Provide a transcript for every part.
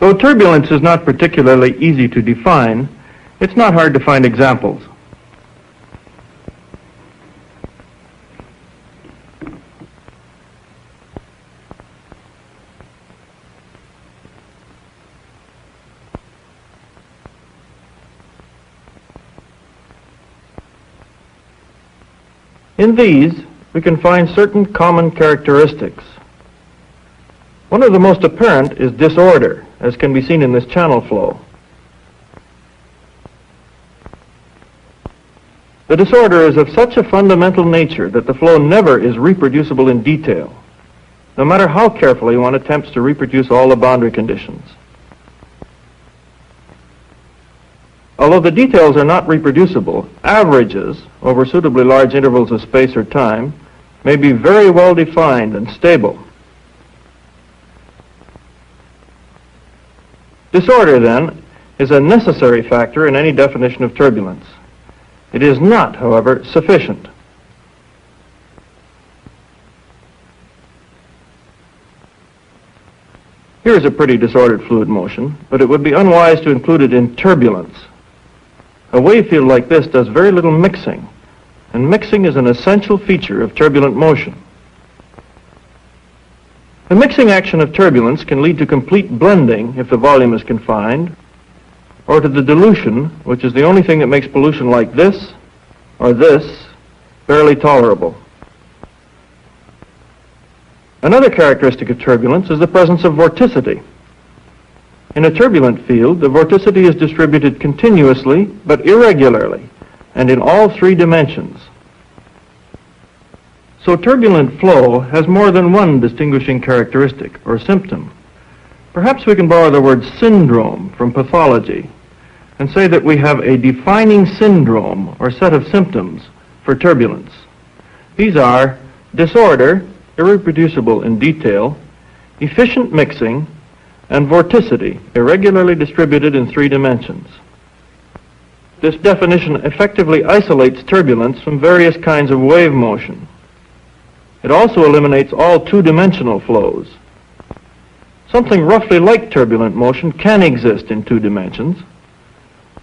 Though turbulence is not particularly easy to define, it's not hard to find examples. In these, we can find certain common characteristics. One of the most apparent is disorder, as can be seen in this channel flow. The disorder is of such a fundamental nature that the flow never is reproducible in detail, no matter how carefully one attempts to reproduce all the boundary conditions. Although the details are not reproducible, averages over suitably large intervals of space or time may be very well defined and stable. Disorder, then, is a necessary factor in any definition of turbulence. It is not, however, sufficient. Here is a pretty disordered fluid motion, but it would be unwise to include it in turbulence. A wave field like this does very little mixing, and mixing is an essential feature of turbulent motion. The mixing action of turbulence can lead to complete blending if the volume is confined, or to the dilution, which is the only thing that makes pollution like this or this barely tolerable. Another characteristic of turbulence is the presence of vorticity. In a turbulent field, the vorticity is distributed continuously but irregularly and in all three dimensions. So turbulent flow has more than one distinguishing characteristic or symptom. Perhaps we can borrow the word syndrome from pathology and say that we have a defining syndrome or set of symptoms for turbulence. These are disorder, irreproducible in detail, efficient mixing, and vorticity, irregularly distributed in three dimensions. This definition effectively isolates turbulence from various kinds of wave motion. It also eliminates all two-dimensional flows. Something roughly like turbulent motion can exist in two dimensions.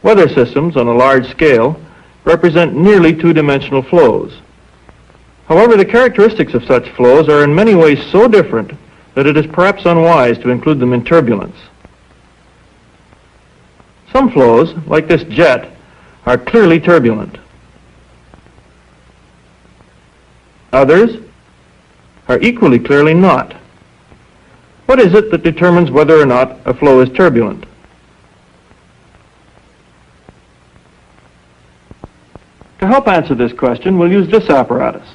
Weather systems on a large scale represent nearly two-dimensional flows. However, the characteristics of such flows are in many ways so different that it is perhaps unwise to include them in turbulence. Some flows, like this jet, are clearly turbulent. Others are equally clearly not. What is it that determines whether or not a flow is turbulent? To help answer this question, we'll use this apparatus,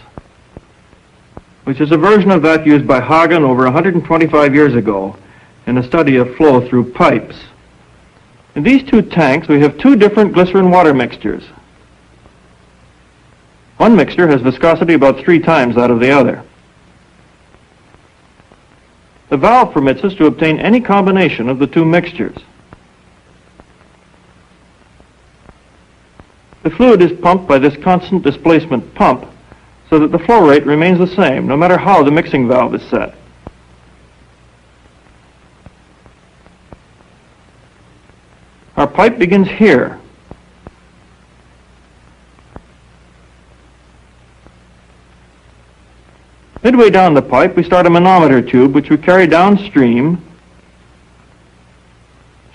which is a version of that used by Hagen over 125 years ago in a study of flow through pipes. In these two tanks, we have two different glycerin-water mixtures. One mixture has viscosity about 3 times that of the other. The valve permits us to obtain any combination of the two mixtures. The fluid is pumped by this constant displacement pump so that the flow rate remains the same no matter how the mixing valve is set. Our pipe begins here. Midway down the pipe, we start a manometer tube which we carry downstream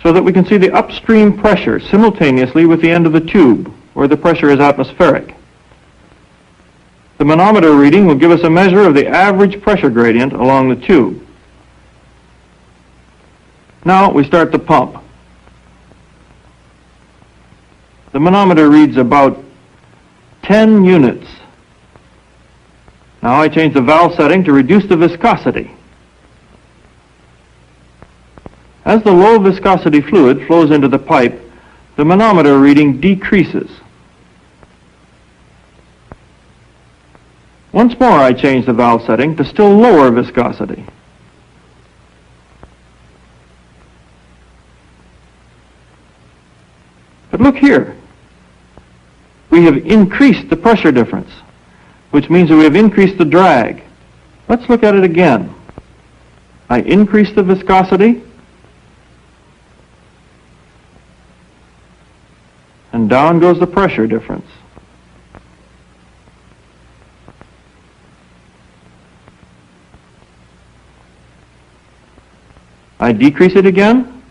so that we can see the upstream pressure simultaneously with the end of the tube, where the pressure is atmospheric. The manometer reading will give us a measure of the average pressure gradient along the tube. Now we start the pump. The manometer reads about 10 units. Now I change the valve setting to reduce the viscosity. As the low viscosity fluid flows into the pipe, the manometer reading decreases. Once more I change the valve setting to still lower viscosity. But look here. We have increased the pressure difference, which means that we have increased the drag. Let's look at it again. I increase the viscosity, and down goes the pressure difference. I decrease it again.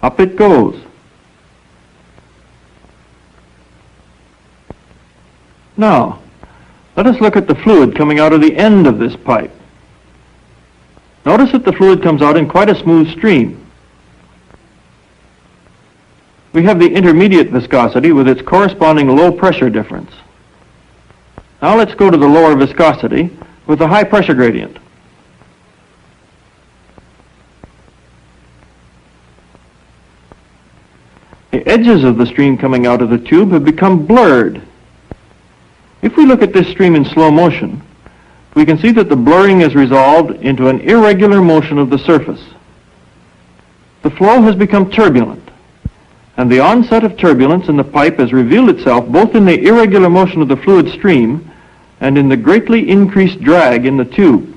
Up it goes. Now, let us look at the fluid coming out of the end of this pipe. Notice that the fluid comes out in quite a smooth stream. We have the intermediate viscosity with its corresponding low pressure difference. Now let's go to the lower viscosity with the high pressure gradient. The edges of the stream coming out of the tube have become blurred. If we look at this stream in slow motion, we can see that the blurring is resolved into an irregular motion of the surface. The flow has become turbulent, and the onset of turbulence in the pipe has revealed itself both in the irregular motion of the fluid stream and in the greatly increased drag in the tube.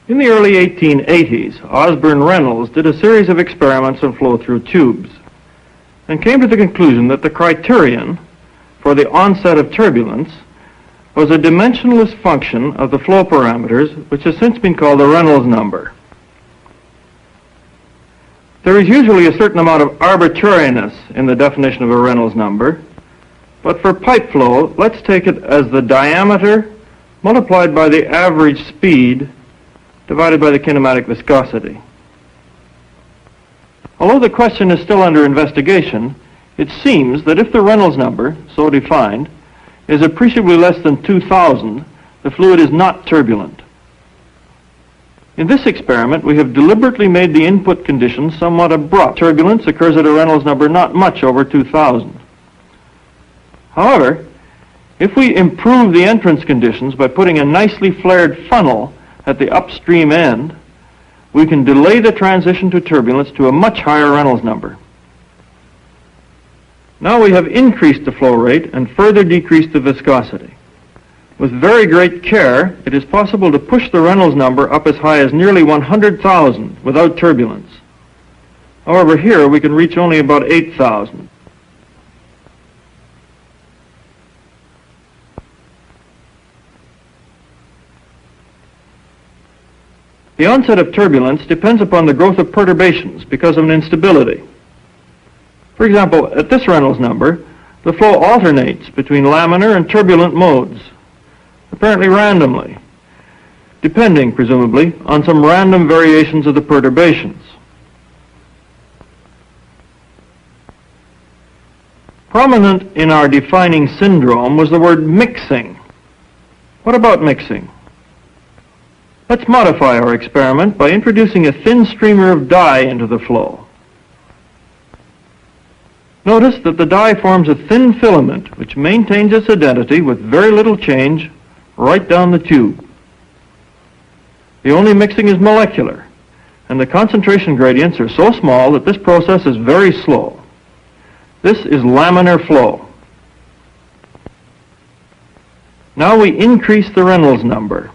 In the early 1880s, Osborne Reynolds did a series of experiments on flow-through tubes and came to the conclusion that the criterion for the onset of turbulence was a dimensionless function of the flow parameters, which has since been called the Reynolds number. There is usually a certain amount of arbitrariness in the definition of a Reynolds number, but for pipe flow, let's take it as the diameter multiplied by the average speed divided by the kinematic viscosity. Although the question is still under investigation, it seems that if the Reynolds number, so defined, is appreciably less than 2,000, the fluid is not turbulent. In this experiment, we have deliberately made the input conditions somewhat abrupt. Turbulence occurs at a Reynolds number not much over 2,000. However, if we improve the entrance conditions by putting a nicely flared funnel at the upstream end, we can delay the transition to turbulence to a much higher Reynolds number. Now we have increased the flow rate and further decreased the viscosity. With very great care, it is possible to push the Reynolds number up as high as nearly 100,000 without turbulence. However, here we can reach only about 8,000. The onset of turbulence depends upon the growth of perturbations because of an instability. For example, at this Reynolds number, the flow alternates between laminar and turbulent modes, apparently randomly, depending, presumably, on some random variations of the perturbations. Prominent in our defining syndrome was the word mixing. What about mixing? Let's modify our experiment by introducing a thin streamer of dye into the flow. Notice that the dye forms a thin filament which maintains its identity with very little change right down the tube. The only mixing is molecular, and the concentration gradients are so small that this process is very slow. This is laminar flow. Now we increase the Reynolds number.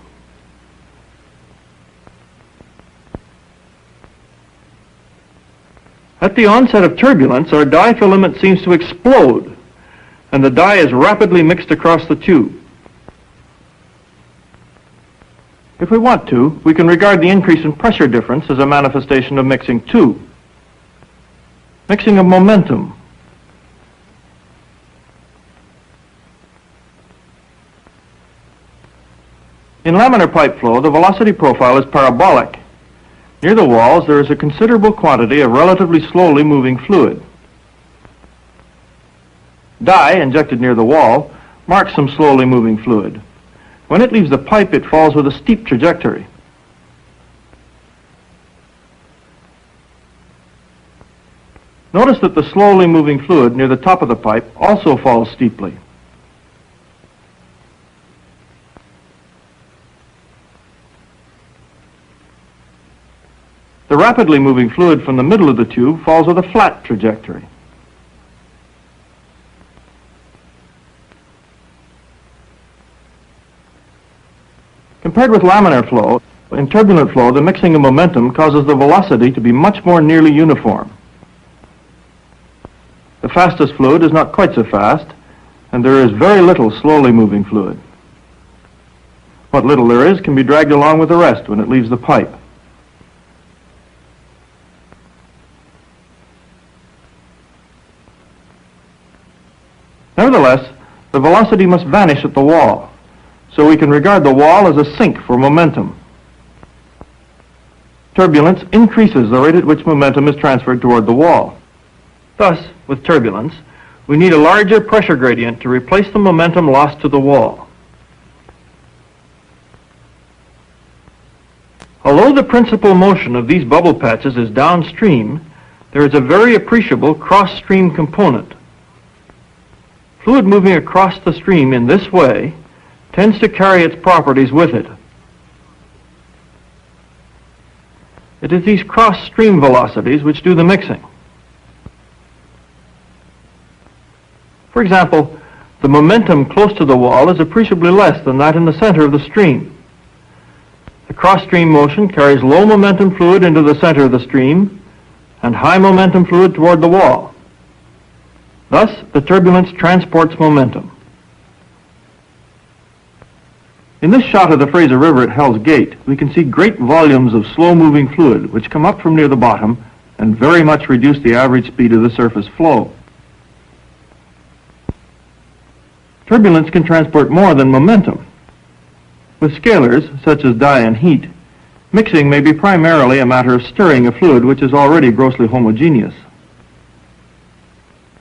At the onset of turbulence, our dye filament seems to explode, and the dye is rapidly mixed across the tube. If we want to, we can regard the increase in pressure difference as a manifestation of mixing too. Mixing of momentum. In laminar pipe flow, the velocity profile is parabolic. Near the walls, there is a considerable quantity of relatively slowly moving fluid. Dye, injected near the wall, marks some slowly moving fluid. When it leaves the pipe, it falls with a steep trajectory. Notice that the slowly moving fluid near the top of the pipe also falls steeply. The rapidly moving fluid from the middle of the tube falls with a flat trajectory. Compared with laminar flow, in turbulent flow, the mixing of momentum causes the velocity to be much more nearly uniform. The fastest fluid is not quite so fast, and there is very little slowly moving fluid. What little there is can be dragged along with the rest when it leaves the pipe. Nevertheless, the velocity must vanish at the wall, so we can regard the wall as a sink for momentum. Turbulence increases the rate at which momentum is transferred toward the wall. Thus, with turbulence, we need a larger pressure gradient to replace the momentum lost to the wall. Although the principal motion of these bubble patches is downstream, there is a very appreciable cross-stream component. Fluid moving across the stream in this way tends to carry its properties with it. It is these cross-stream velocities which do the mixing. For example, the momentum close to the wall is appreciably less than that in the center of the stream. The cross-stream motion carries low momentum fluid into the center of the stream and high momentum fluid toward the wall. Thus, the turbulence transports momentum. In this shot of the Fraser River at Hell's Gate, we can see great volumes of slow-moving fluid which come up from near the bottom and very much reduce the average speed of the surface flow. Turbulence can transport more than momentum. With scalars, such as dye and heat, mixing may be primarily a matter of stirring a fluid which is already grossly homogeneous.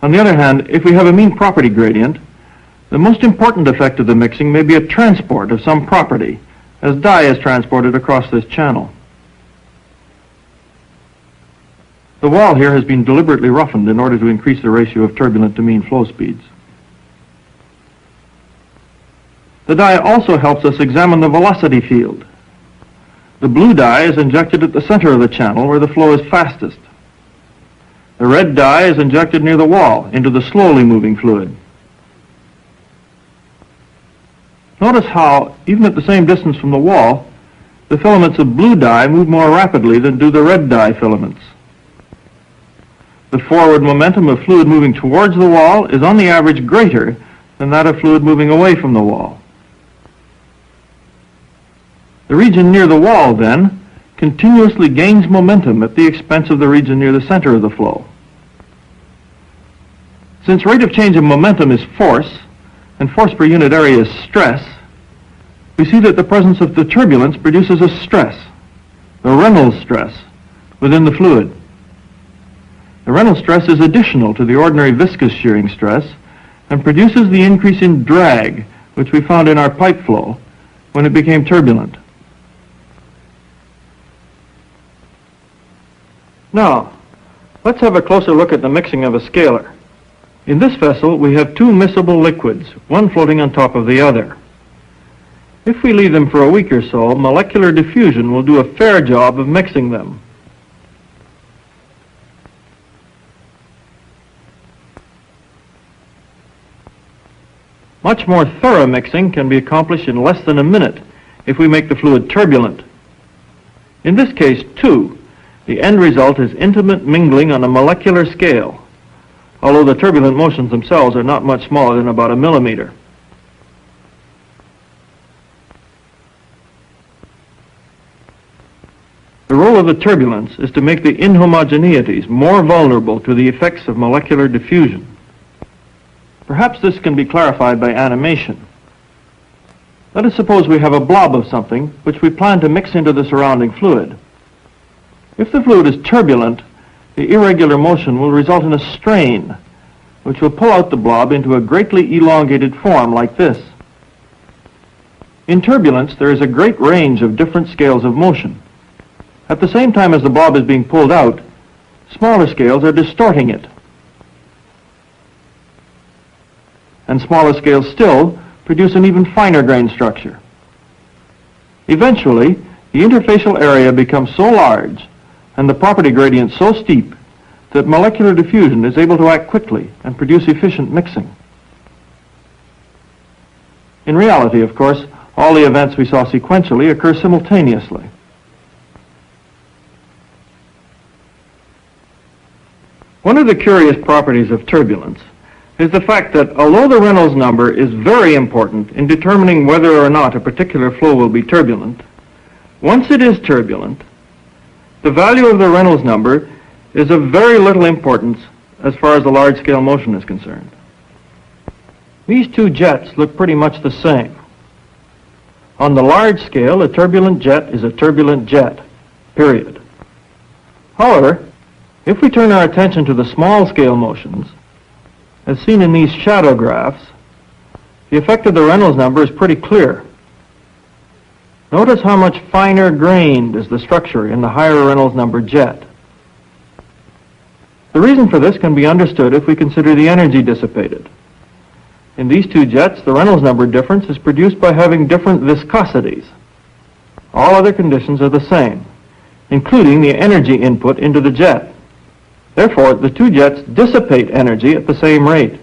On the other hand, if we have a mean property gradient, the most important effect of the mixing may be a transport of some property, as dye is transported across this channel. The wall here has been deliberately roughened in order to increase the ratio of turbulent to mean flow speeds. The dye also helps us examine the velocity field. The blue dye is injected at the center of the channel where the flow is fastest. The red dye is injected near the wall into the slowly moving fluid. Notice how, even at the same distance from the wall, the filaments of blue dye move more rapidly than do the red dye filaments. The forward momentum of fluid moving towards the wall is on the average greater than that of fluid moving away from the wall. The region near the wall, then, continuously gains momentum at the expense of the region near the center of the flow. Since rate of change of momentum is force, and force per unit area is stress, we see that the presence of the turbulence produces a stress, the Reynolds stress, within the fluid. The Reynolds stress is additional to the ordinary viscous shearing stress and produces the increase in drag which we found in our pipe flow when it became turbulent. Now, let's have a closer look at the mixing of a scalar. In this vessel, we have two miscible liquids, one floating on top of the other. If we leave them for a week or so, molecular diffusion will do a fair job of mixing them. Much more thorough mixing can be accomplished in less than a minute if we make the fluid turbulent. In this case, too, the end result is intimate mingling on a molecular scale, although the turbulent motions themselves are not much smaller than about a millimeter. The role of the turbulence is to make the inhomogeneities more vulnerable to the effects of molecular diffusion. Perhaps this can be clarified by animation. Let us suppose we have a blob of something which we plan to mix into the surrounding fluid. If the fluid is turbulent, the irregular motion will result in a strain, which will pull out the blob into a greatly elongated form like this. In turbulence, there is a great range of different scales of motion. At the same time as the blob is being pulled out, smaller scales are distorting it. And smaller scales still produce an even finer grain structure. Eventually, the interfacial area becomes so large and the property gradient so steep that molecular diffusion is able to act quickly and produce efficient mixing. In reality, of course, All the events we saw sequentially occur simultaneously. One of the curious properties of turbulence is the fact that although the Reynolds number is very important in determining whether or not a particular flow will be turbulent, once it is turbulent, the value of the Reynolds number is of very little importance as far as the large-scale motion is concerned. These two jets look pretty much the same. On the large scale, a turbulent jet is a turbulent jet, period. However, if we turn our attention to the small-scale motions, as seen in these shadow graphs, the effect of the Reynolds number is pretty clear. Notice how much finer grained is the structure in the higher Reynolds number jet. The reason for this can be understood if we consider the energy dissipated. In these two jets, the Reynolds number difference is produced by having different viscosities. All other conditions are the same, including the energy input into the jet. Therefore, the two jets dissipate energy at the same rate.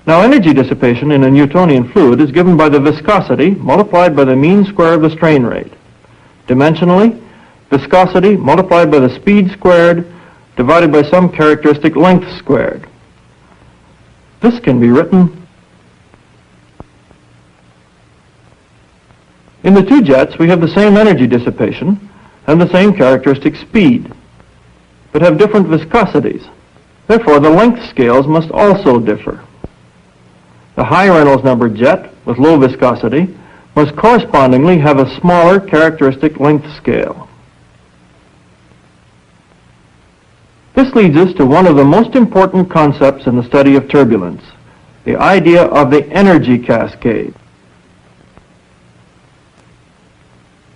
Now, energy dissipation in a Newtonian fluid is given by the viscosity multiplied by the mean square of the strain rate. Dimensionally, viscosity multiplied by the speed squared divided by some characteristic length squared. This can be written. In the two jets, we have the same energy dissipation and the same characteristic speed, but have different viscosities. Therefore, the length scales must also differ. The high Reynolds number jet with low viscosity must correspondingly have a smaller characteristic length scale. This leads us to one of the most important concepts in the study of turbulence, the idea of the energy cascade.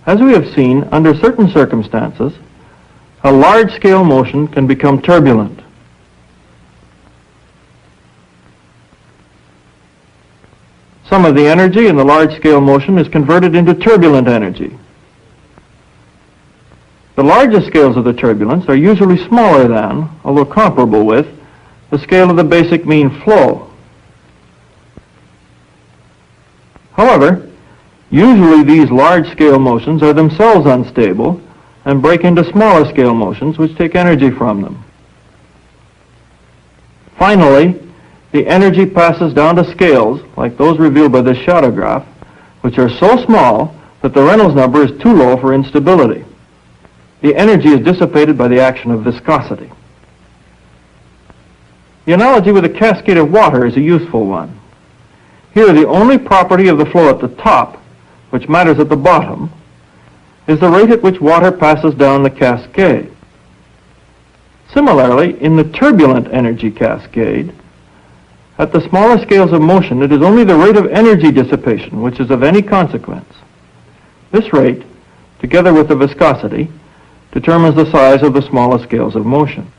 As we have seen, under certain circumstances, a large-scale motion can become turbulent. Some of the energy in the large-scale motion is converted into turbulent energy. The largest scales of the turbulence are usually smaller than, although comparable with, the scale of the basic mean flow. However, usually these large-scale motions are themselves unstable and break into smaller scale motions which take energy from them. Finally, the energy passes down to scales, like those revealed by this shadow graph, which are so small that the Reynolds number is too low for instability. The energy is dissipated by the action of viscosity. The analogy with a cascade of water is a useful one. Here, the only property of the flow at the top, which matters at the bottom, is the rate at which water passes down the cascade. Similarly, in the turbulent energy cascade, at the smaller scales of motion, it is only the rate of energy dissipation which is of any consequence. This rate, together with the viscosity, determines the size of the smallest scales of motion.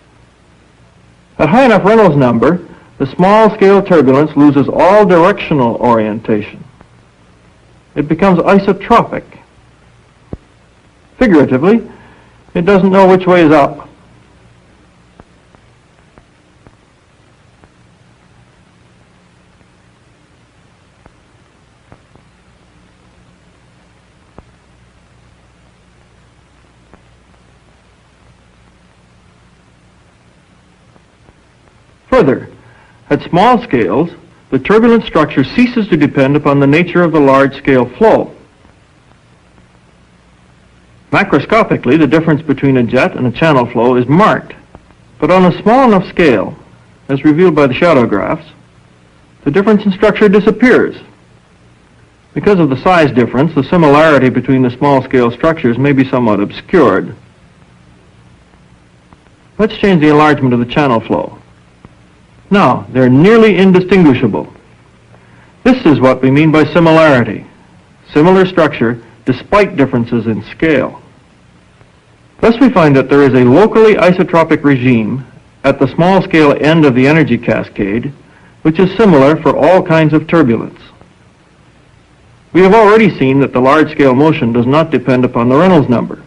At high enough Reynolds number, the small-scale turbulence loses all directional orientation. It becomes isotropic. Figuratively, it doesn't know which way is up. Further, at small scales, the turbulent structure ceases to depend upon the nature of the large-scale flow. Macroscopically, the difference between a jet and a channel flow is marked, but on a small enough scale, as revealed by the shadow graphs, the difference in structure disappears. Because of the size difference, the similarity between the small-scale structures may be somewhat obscured. Let's change the enlargement of the channel flow. Now, they're nearly indistinguishable. This is what we mean by similarity. Similar structure despite differences in scale. Thus we find that there is a locally isotropic regime at the small scale end of the energy cascade, which is similar for all kinds of turbulence. We have already seen that the large-scale motion does not depend upon the Reynolds number.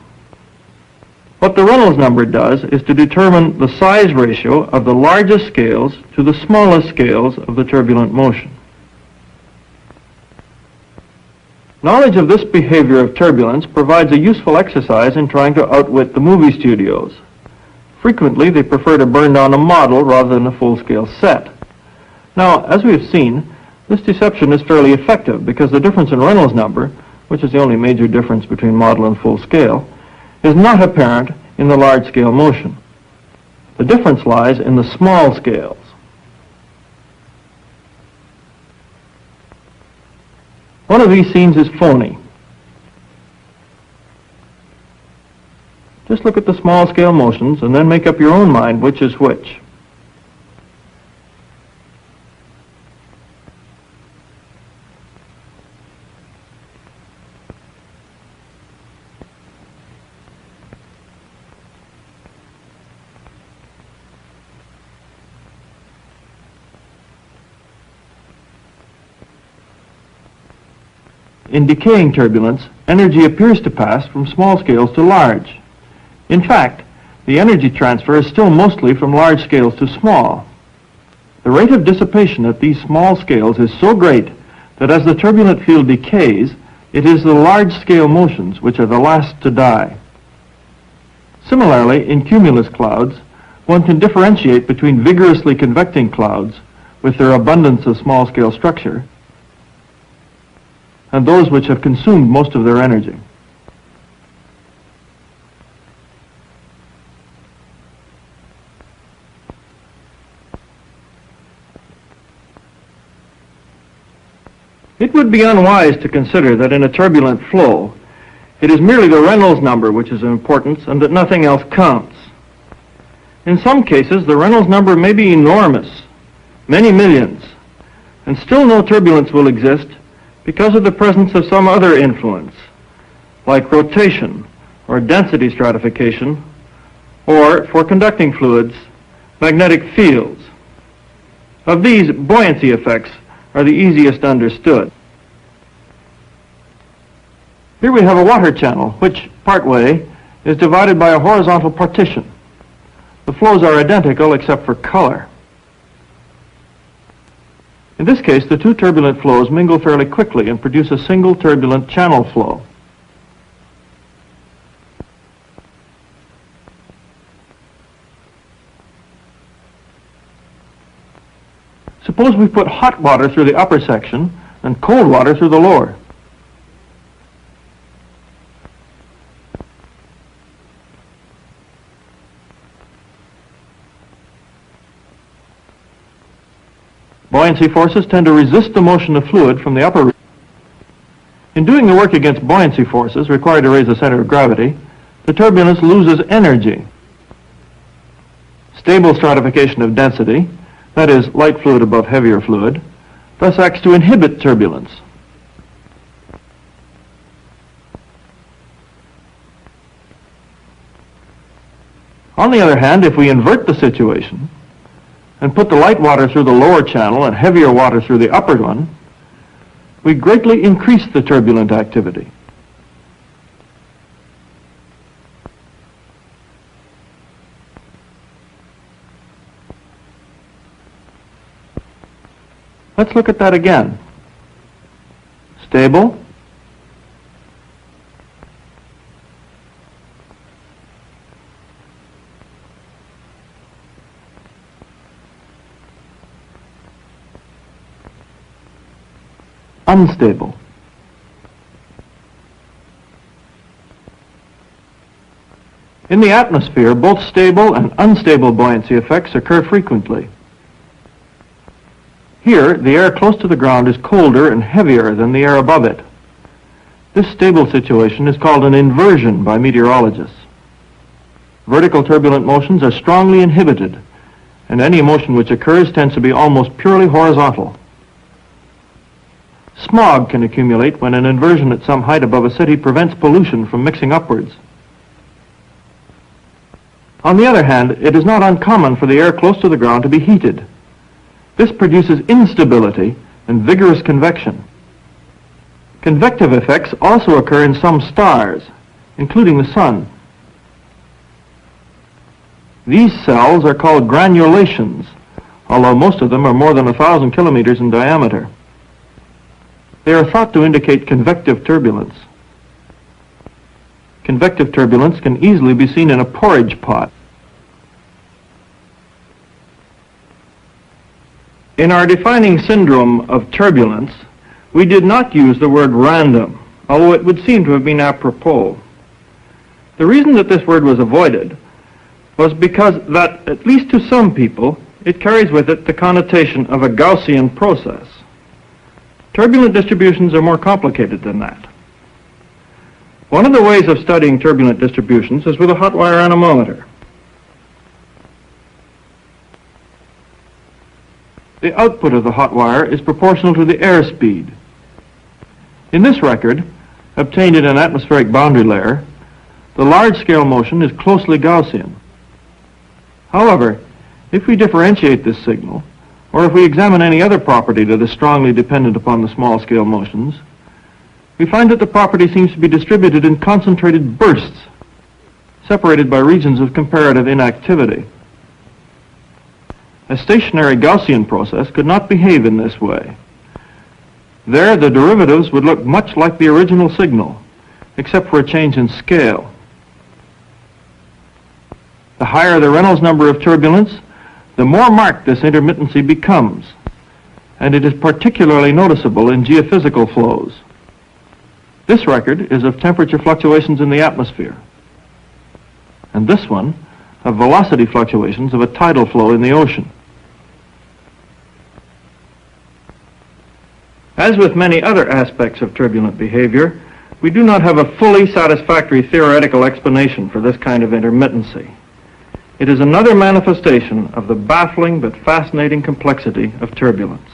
What the Reynolds number does is to determine the size ratio of the largest scales to the smallest scales of the turbulent motion. Knowledge of this behavior of turbulence provides a useful exercise in trying to outwit the movie studios. Frequently, they prefer to burn down a model rather than a full-scale set. Now, as we have seen, this deception is fairly effective because the difference in Reynolds number, which is the only major difference between model and full scale, is not apparent in the large-scale motion. The difference lies in the small scales. One of these scenes is phony. Just look at the small-scale motions and then make up your own mind which is which. In decaying turbulence, energy appears to pass from small scales to large. In fact, the energy transfer is still mostly from large scales to small. The rate of dissipation at these small scales is so great that as the turbulent field decays, it is the large-scale motions which are the last to die. Similarly, in cumulus clouds, one can differentiate between vigorously convecting clouds with their abundance of small-scale structure and those which have consumed most of their energy. It would be unwise to consider that in a turbulent flow, it is merely the Reynolds number which is of importance and that nothing else counts. In some cases, the Reynolds number may be enormous, many millions, and still no turbulence will exist because of the presence of some other influence, like rotation or density stratification, or, for conducting fluids, magnetic fields. Of these, buoyancy effects are the easiest understood. Here we have a water channel, which, partway, is divided by a horizontal partition. The flows are identical except for color. In this case, the two turbulent flows mingle fairly quickly and produce a single turbulent channel flow. Suppose we put hot water through the upper section and cold water through the lower. Buoyancy forces tend to resist the motion of fluid from the upper region. In doing the work against buoyancy forces required to raise the center of gravity, the turbulence loses energy. Stable stratification of density, that is, light fluid above heavier fluid, thus acts to inhibit turbulence. On the other hand, if we invert the situation and put the light water through the lower channel and heavier water through the upper one, we greatly increase the turbulent activity. Let's look at that again. Stable. Unstable. In the atmosphere, both stable and unstable buoyancy effects occur frequently. Here, the air close to the ground is colder and heavier than the air above it. This stable situation is called an inversion by meteorologists. Vertical turbulent motions are strongly inhibited, and any motion which occurs tends to be almost purely horizontal. Smog can accumulate when an inversion at some height above a city prevents pollution from mixing upwards. On the other hand, it is not uncommon for the air close to the ground to be heated. This produces instability and vigorous convection. Convective effects also occur in some stars, including the sun. These cells are called granulations, although most of them are more than 1,000 kilometers in diameter. They are thought to indicate convective turbulence. Convective turbulence can easily be seen in a porridge pot. In our defining syndrome of turbulence, we did not use the word random, although it would seem to have been apropos. The reason that this word was avoided was because that, at least to some people, it carries with it the connotation of a Gaussian process. Turbulent distributions are more complicated than that. One of the ways of studying turbulent distributions is with a hot wire anemometer. The output of the hot wire is proportional to the airspeed. In this record, obtained in an atmospheric boundary layer, the large-scale motion is closely Gaussian. However, if we differentiate this signal, or if we examine any other property that is strongly dependent upon the small-scale motions, we find that the property seems to be distributed in concentrated bursts, separated by regions of comparative inactivity. A stationary Gaussian process could not behave in this way. There, the derivatives would look much like the original signal, except for a change in scale. The higher the Reynolds number of turbulence, the more marked this intermittency becomes, and it is particularly noticeable in geophysical flows. This record is of temperature fluctuations in the atmosphere, and this one of velocity fluctuations of a tidal flow in the ocean. As with many other aspects of turbulent behavior, we do not have a fully satisfactory theoretical explanation for this kind of intermittency. It is another manifestation of the baffling but fascinating complexity of turbulence.